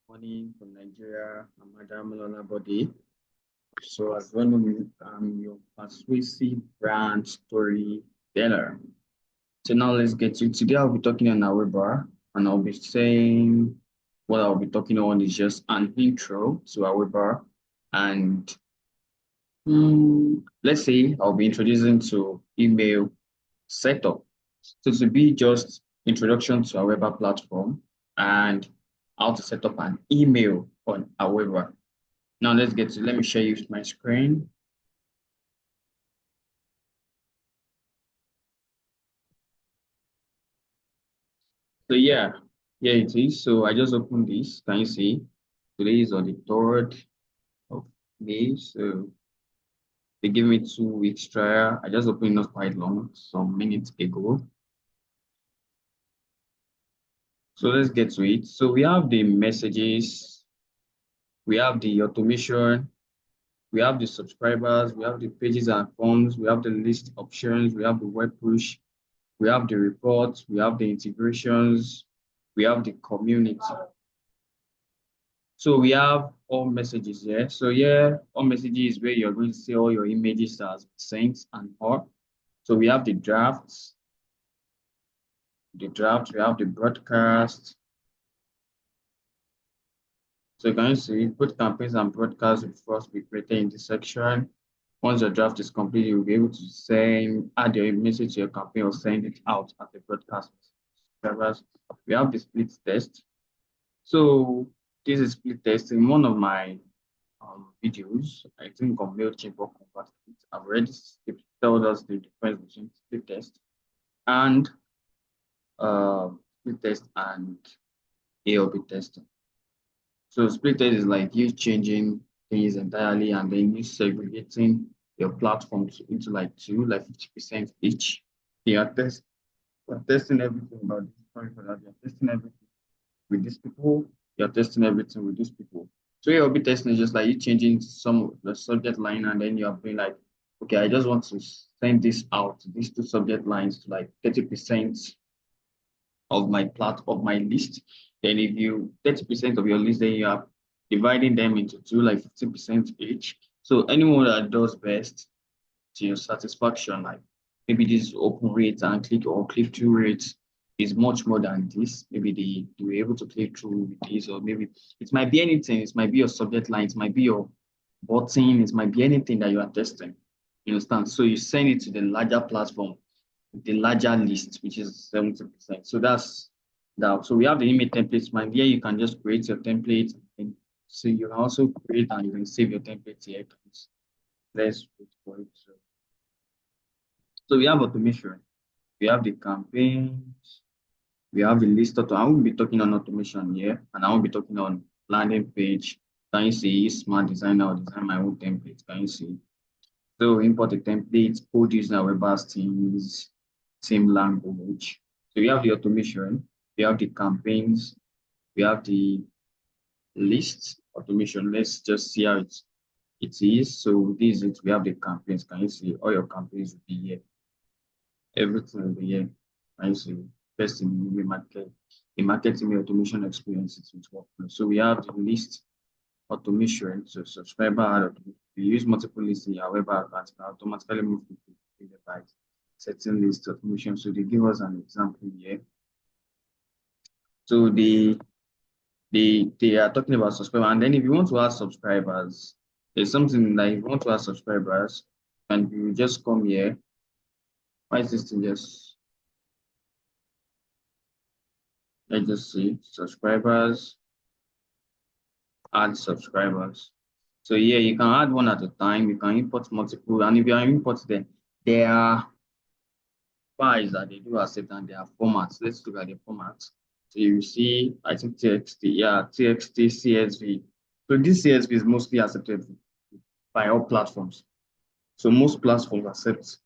Morning from Nigeria. I'm Adam Body. So, as well, I'm your persuasive brand storyteller. So, now let's get to today. I'll be talking on Aweber, and I'll be saying what I'll be talking on is just an intro to Aweber. And let's say I'll be introducing to email setup. So, to be just introduction to Aweber platform and how to set up an email on Aweber. Now let me share you my screen. So yeah, it is. So I just opened this. Can you see? Today is on the 3rd of May. So they give me 2 weeks trial. I just opened not quite long, some minutes ago. So let's get to it. So we have the messages, we have the automation, we have the subscribers, we have the pages and forms, we have the list options, we have the web push, we have the reports, we have the integrations, we have the community. So we have all messages here. So yeah, all messages is where you're going to see all your images that has been sent and all. So we have the drafts, we have the broadcast. So you can see both campaigns and broadcasts will first be created in this section. Once your draft is complete, you'll be able to add your message to your campaign or send it out as a broadcast. We have the split test. So this is split test in one of my videos. I think on MailChimp or ConvertKit. I've already told us the difference between split test and split test and A/B testing. So split test is like you changing things entirely and then you segregating your platforms into like 50% each. You're testing everything about this. Sorry for that. You're testing everything with these people. You're testing everything with these people. So you'll be testing is just like you changing some of the subject line and then you're being like, okay, I just want to send this out, these 2 subject lines to like 30% of my list. Then if you 30% of your list, then you are dividing them into two, like 50% each. So anyone that does best to your satisfaction, like maybe this open rate and click through rate is much more than this. Maybe they were able to click through with this, or maybe it might be anything. It might be your subject line, it might be your button, it might be anything that you are testing. You understand? So you send it to the larger platform, the larger list, which is 70%. So that's that. So we have the image templates, man. Here you can just create your template. And so you can also create and you can save your template here. Let's wait for it. So we have automation, we have the campaigns, we have the list auto. I won't be talking on automation here, and I won't be talking on landing page. Can you see smart designer or design my own template? Can you see? So import the template, code using our web teams, same language. So we have the automation, we have the campaigns, we have the list automation. Let's just see how it is. So this is it. We have the campaigns. Can you see all your campaigns will be here? Everything will be here. Can you see? First in marketing automation experiences with workflow. So we have the list automation, so subscriber ad automation. We use multiple lists in our web accounts can automatically move people to the by setting list automation. So they give us an example here. So they are talking about subscriber, and then if you want to add subscribers, there's something like if you want to add subscribers, and you just come here. Why is this thing just? Let's just see subscribers, add subscribers. So yeah, you can add one at a time. You can import multiple, and if you are importing them, there are files that they do accept and there are formats. Let's look at the formats. So you see, I think TXT, CSV. So this CSV is mostly accepted by all platforms. So most platforms accept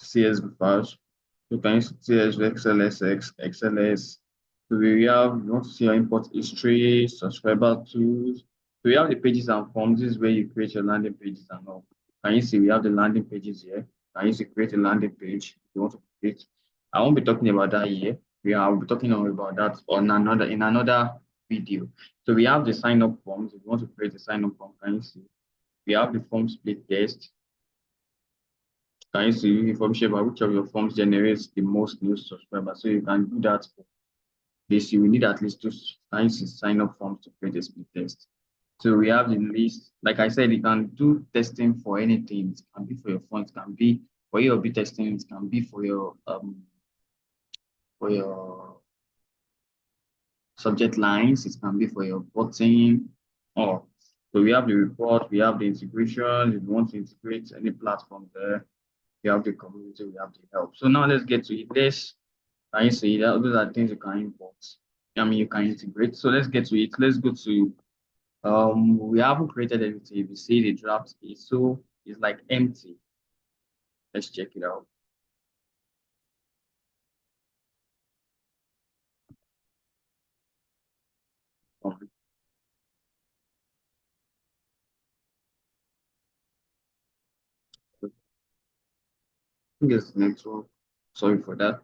CSV files. You can use CSV, XLSX, XLS. So we have, you want to see your import history, subscriber tools. So we have the pages and forms. This is where you create your landing pages and all. Can you see we have the landing pages here? Can you see create a landing page if you want to create? I won't be talking about that here. Will be talking about that on another video. So we have the sign up forms. If you want to create a sign up form, can you see? We have the form split test. Can you see information about which of your forms generates the most new subscribers? So you can do that for this. You will need at least two sign up forms to create a split test. So we have the list. Like I said, you can do testing for anything. It can be for your phone, it can be for your B testing, it can be for your subject lines, it can be for your botting, or so we have the report, we have the integration. If you want to integrate any platform there, we have the community, we have the help. So now let's get to it. This can you see that those are things you can import. I mean you can integrate. So let's get to it. Let's go to we haven't created anything. If you see the draft is so it's like empty. Let's check it out. Um, I think it's network. Sorry for that.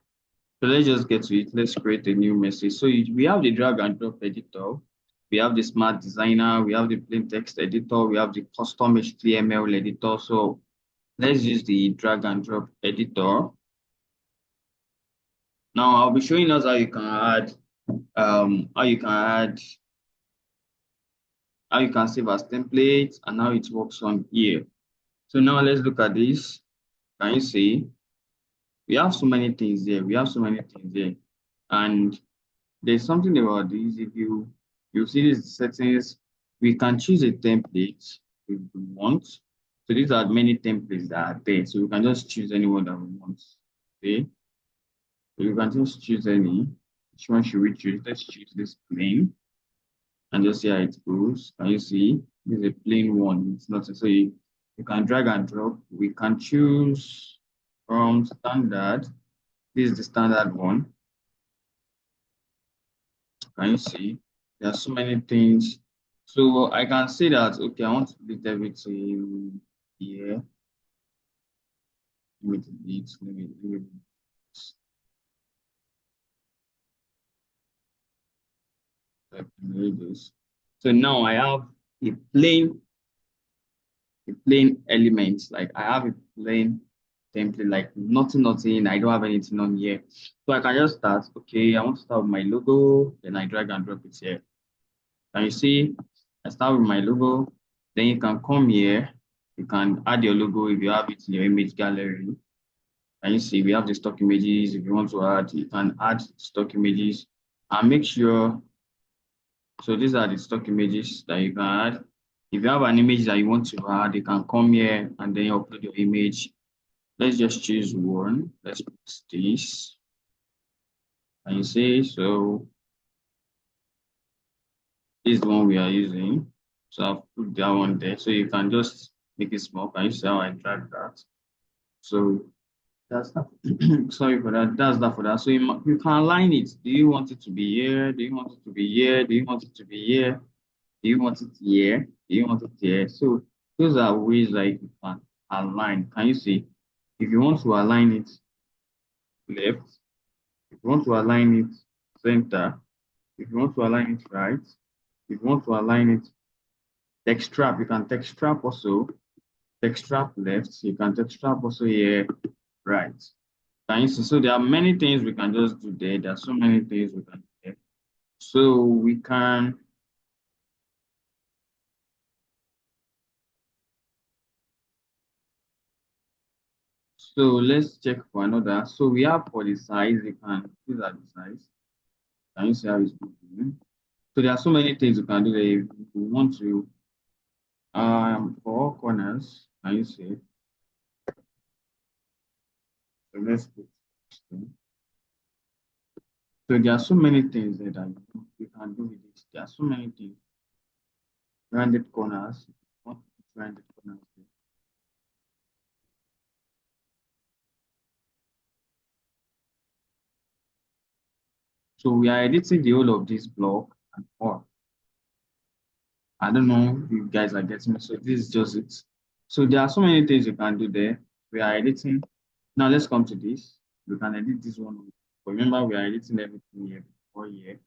So let's just get to it. Let's create a new message. So we have the drag and drop editor. We have the smart designer. We have the plain text editor. We have the custom HTML editor. So let's use the drag and drop editor. Now I'll be showing us how you can add, how you can add, how you can save as templates and how it works on here. So now let's look at this. Can you see? We have so many things here. We have so many things here. And there's something about this. If you see these settings, we can choose a template if we want. So these are many templates that are there. So we can just choose any one that we want. Okay. So you can just choose any. Which one should we choose? Let's choose this plain and just see how it goes. Can you see? This is a plain one. It's not so you can drag and drop. We can choose from standard. This is the standard one. Can you see? There are so many things. So I can say that, okay, I want to delete everything here. Let me delete, delete this. So now I have a plain elements. Like I have a plain template, like nothing. I don't have anything on here. So I can just start, okay, I want to start with my logo, then I drag and drop it here. And you see, I start with my logo, then you can come here, you can add your logo if you have it in your image gallery. And you see, we have the stock images. If you want to add, you can add stock images and make sure. So these are the stock images that you can add. If you have an image that you want to add, you can come here and then you upload your image. Let's just choose one. Let's put this. And you see, so this is the one we are using. So I'll put that one there. So you can just make it small. Can you see how I drag that? So that's that. Sorry for that. That's that for that. So you can align it. Do you want it to be here? Do you want it to be here? Do you want it to be here? Do you want it here? Do you want it here? So those are ways like you can align. Can you see? If you want to align it left, if you want to align it center, if you want to align it right, if you want to align it text trap, you can text trap also. Text trap left, you can text trap also here right. Can you see? So there are many things we can just do there. There are so many things we can do there. So we can, so let's check for another. So we have for the size, we can, these are the size. Can you see how it's moving? So there are so many things you can do there. If you want to, for all corners, can you see? So let's put, so there are so many things there that you can do with it. There are so many things. Rounded corners, what rounded corners there. So we are editing the whole of this block and all. I don't know if you guys are getting me. So this is just it. So there are so many things you can do there. We are editing. Now let's come to this. We can edit this one. But remember, we are editing everything here before here.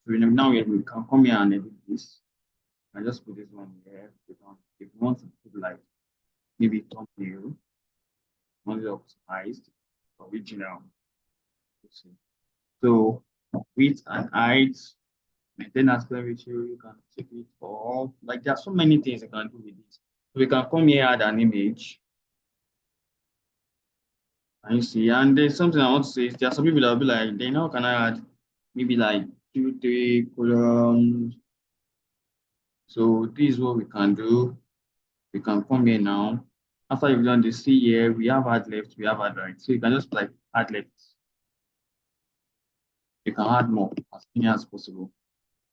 now we can come here and edit this. I just put this one here. If you want to put like maybe thumbnail, want it optimized, original. So width and height, maintain aspect ratio, you can take it off. Like there are so many things you can do with this. So we can come here, add an image. And you see, and there's something I want to say is there are some people that will be like, then how can I add maybe like 2, 3 columns? So this is what we can do. We can come here now. After you've done the C here, we have add left, we have add right. So you can just like add left. You can add more as many as possible.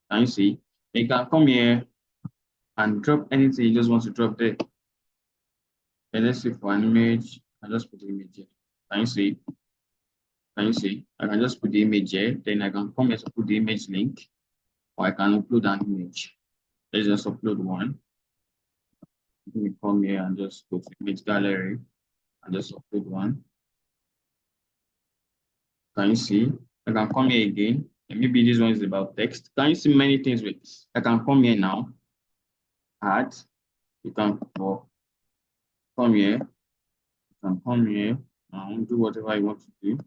Can you see? You can come here and drop anything you just want to drop there. Okay, let's see for an image. I just put the image here. Can you see? Can you see? I can just put the image here. Then I can come here to put the image link, or I can upload an image. Let's just upload one. Let me come here and just go to image gallery and just upload one. Can you see? I can come here again. And maybe this one is about text. Can you see many things with this? I can come here now. Add. You can come here. You can come here and do whatever you want to do.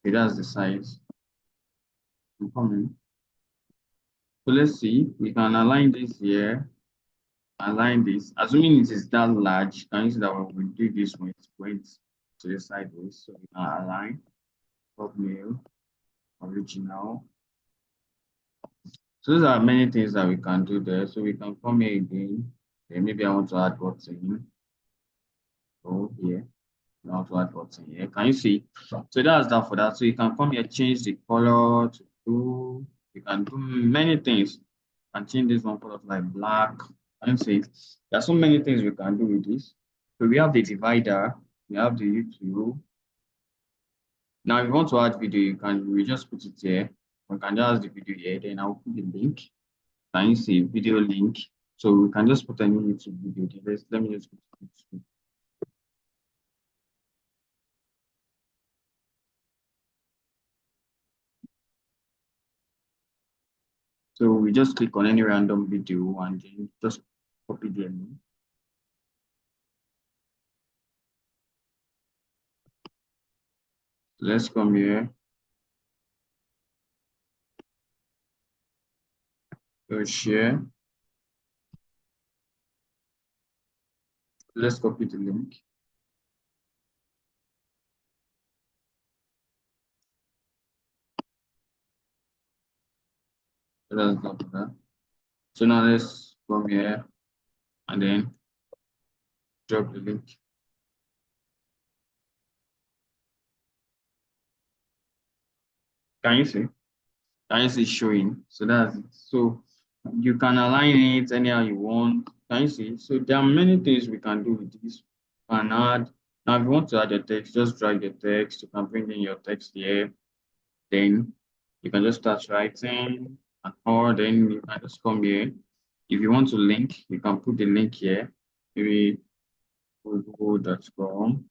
Okay, that's the size. I'm coming. So let's see. We can align this here. Align this. Assuming it is that large, can you see that when we do this one, it went to the sideways. So we can align thumbnail, original. So those are many things that we can do there. So we can come here again. Then maybe I want to add button. Oh, here. I want to add button here. Can you see? So that's that for that. So you can come here, change the color to blue. You can do many things. And change this one color to like black. Can you see? There are so many things we can do with this. So we have the divider. We have the YouTube. Now, if you want to add video, we just put it here. We can just add the video here. Then I'll put the link. Can you see video link? So we can just put any YouTube video. Let me just put YouTube. So we just click on any random video and then just copy the link. Let's come here. Go share. Let's copy the link. So that's not that. So now let's come here and then drop the link. Can you see? Can you see showing? So that's it. So you can align it anyhow you want. Can you see? So there are many things we can do with this. You can add. Now, if you want to add a text, just drag the text. You can bring in your text here. Then you can just start writing, or then you can just come here. If you want to link, you can put the link here. Maybe google.com.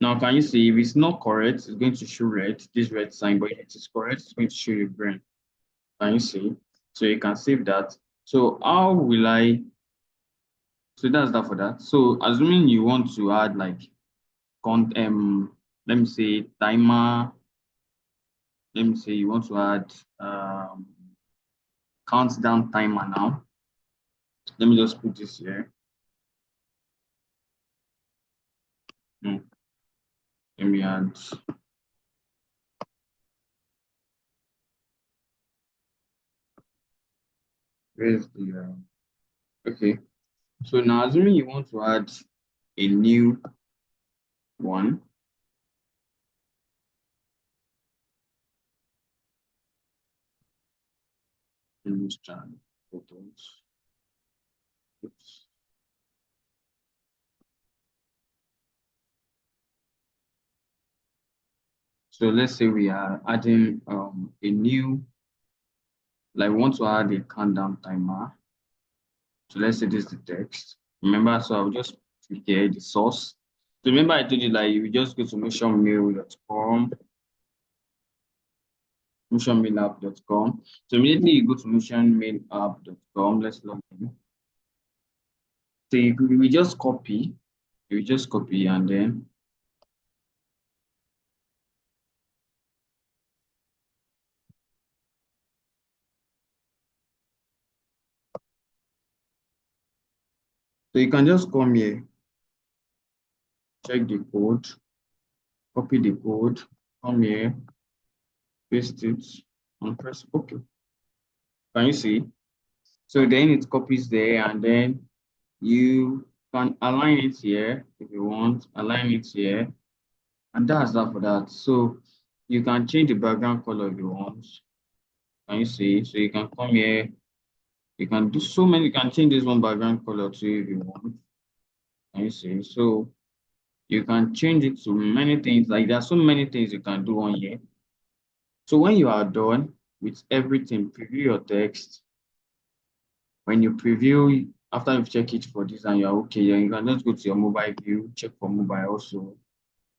Now, can you see if it's not correct, it's going to show red, this red sign, but if it is correct, it's going to show you green. Can you see? So you can save that. So how will I? So that's that for that. So assuming you want to add like let me say timer. Let me say you want to add countdown timer now. Let me just put this here. Let me add. Where's the okay? So now assuming you want to add a new one. Understand photos. Oops. So let's say we are adding a new, like we want to add a countdown timer. So let's say this is the text. Remember, so I'll just click here the source. So remember I told you like you just go to motionmail.com, motionmailapp.com. So immediately you go to motionmailapp.com. Let's log in. So we just copy, and then so you can just come here, check the code, copy the code, come here, paste it, and press OK. Can you see? So then it copies there, and then you can align it here if you want, align it here, and that's that for that. So you can change the background color if you want. Can you see? So you can come here, you can do so many, you can change this one background color too if you want. Can you see? So you can change it to many things. Like there are so many things you can do on here. So when you are done with everything, preview your text. When you preview, after you check it for this and you're okay, then you can just go to your mobile view, check for mobile also.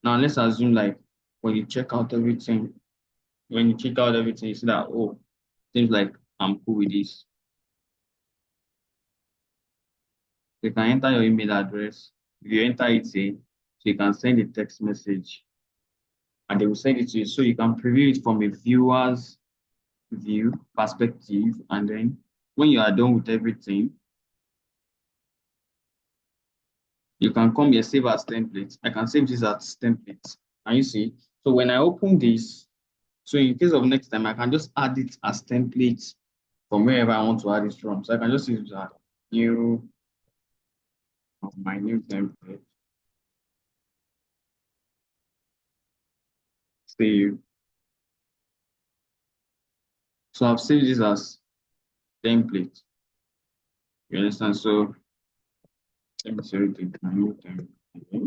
Now let's assume like when you check out everything, you see that, oh, seems like I'm cool with this. You can enter your email address. If you enter it, say, so you can send a text message and they will send it to you. So you can preview it from a viewer's view perspective. And then when you are done with everything, you can come here, save as template. I can save this as template. And you see, so when I open this, so in case of next time, I can just add it as template from wherever I want to add it from. So I can just use that new my new template. Save. So I've saved this as template. You understand? So let me save it my new template. Okay.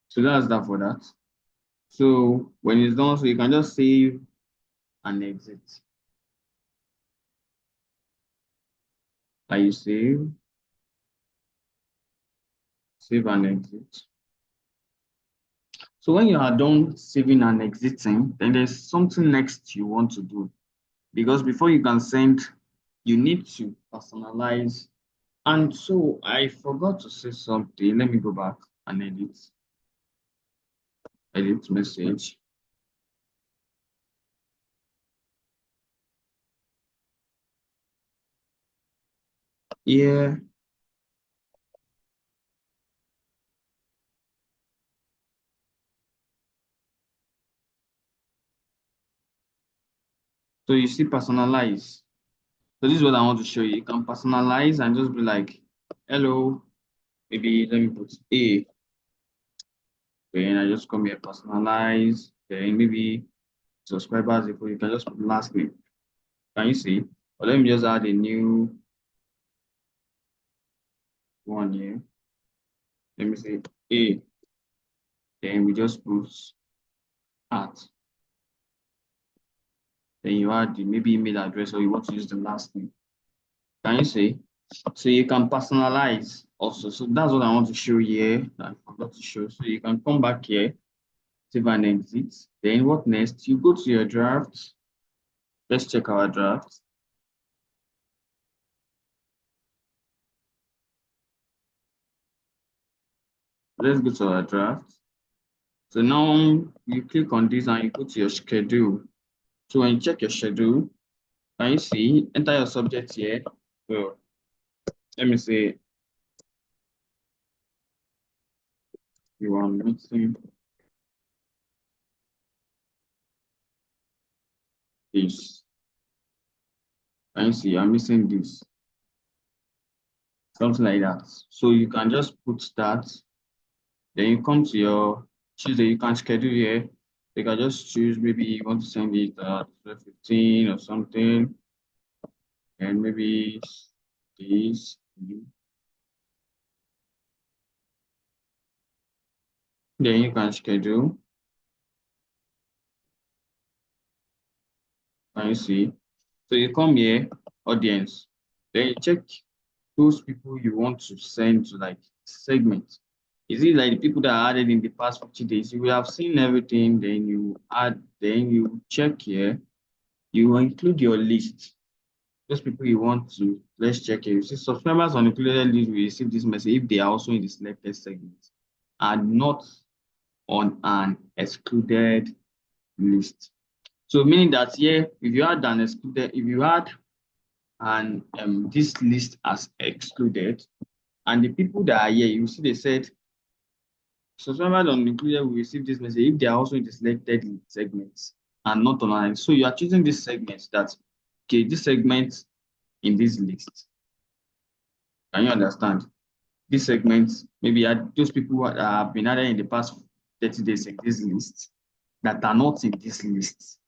So that's that for that. So when it's done, so you can just save and exit. Like you save and exit. So when you are done saving and exiting, then there's something next you want to do. Because before you can send, you need to personalize. And so I forgot to say something. Let me go back and edit message. Yeah. So you see personalize. So this is what I want to show you. You can personalize and just be like, hello, maybe let me put A. Then I just come here, personalize. Then maybe subscribers, if you can just put last name. Can you see? Or let me just add a new one here. Let me say A. Then we just put at. Then you add the maybe email address or you want to use the last name. Can you see? So you can personalize also. So that's what I want to show here. I forgot to show. So you can come back here, save and exit. Then what next? You go to your draft. Let's check our draft. Let's go to our draft. So now you click on this and you go to your schedule. So when you check your schedule, can you see? Enter your subject here. So let me say you are missing this. Can you see? I'm missing this. Something like that. So you can just put that. Then you come to your choose that you can schedule here. You can just choose maybe you want to send it at 15 or something, and maybe this. Then you can schedule. Can you see? So you come here, audience. Then you check those people you want to send to like segment. Is it like the people that are added in the past 50 days? You will have seen everything, then you add, then you check here, you include your list. Those people you want to, let's check here. You see, subscribers on included list will receive this message if they are also in the selected segment and not on an excluded list. So meaning that here, if you had an excluded, if you had and this list as excluded, and the people that are here, you see they said subscribers not included will receive this message if they are also in the selected segments and not online. So you are choosing this segment that okay, this segment in this list. Can you understand? This segment, maybe those people that have been added in the past 30 days in this list that are not in this list.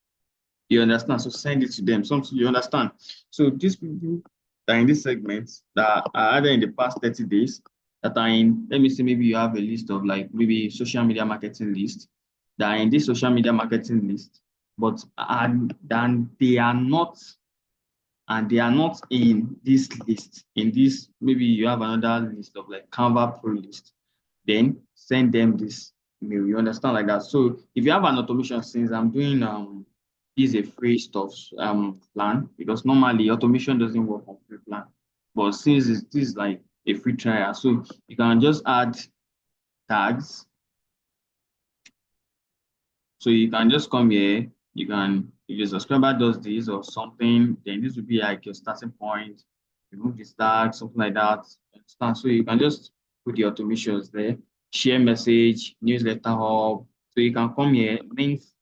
You understand? So send it to them. Something you understand. So these people that are in this segment that are either in the past 30 days, that are in, let me say, maybe you have a list of like maybe social media marketing list that are in this social media marketing list, but then they are not in this list. In this, maybe you have another list of like Canva Pro list, then send them this mail. You understand like that. So if you have an automation, since I'm doing this is a free stuff plan because normally automation doesn't work on free plan. But since this is like a free trial, so you can just add tags. So you can just come here, you can, if your subscriber does this or something, then this will be like your starting point, remove the tag, something like that. Understand? So you can just put the automations there, share message, newsletter hub. So you can come here, links,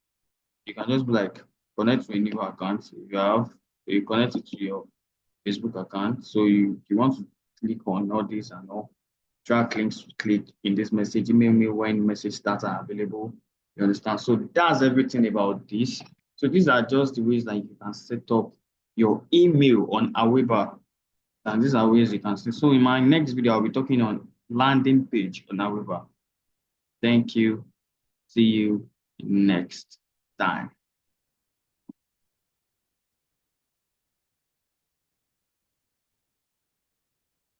you can just be like, connect to a new account. If you have, you connect it to your Facebook account. So you want to click on all this and all track links to click in this message, email me when message starts are available. You understand? So that's everything about this. So these are just the ways that you can set up your email on Aweber. And these are ways you can see. So in my next video, I'll be talking on landing page on Aweber. Thank you. See you next time.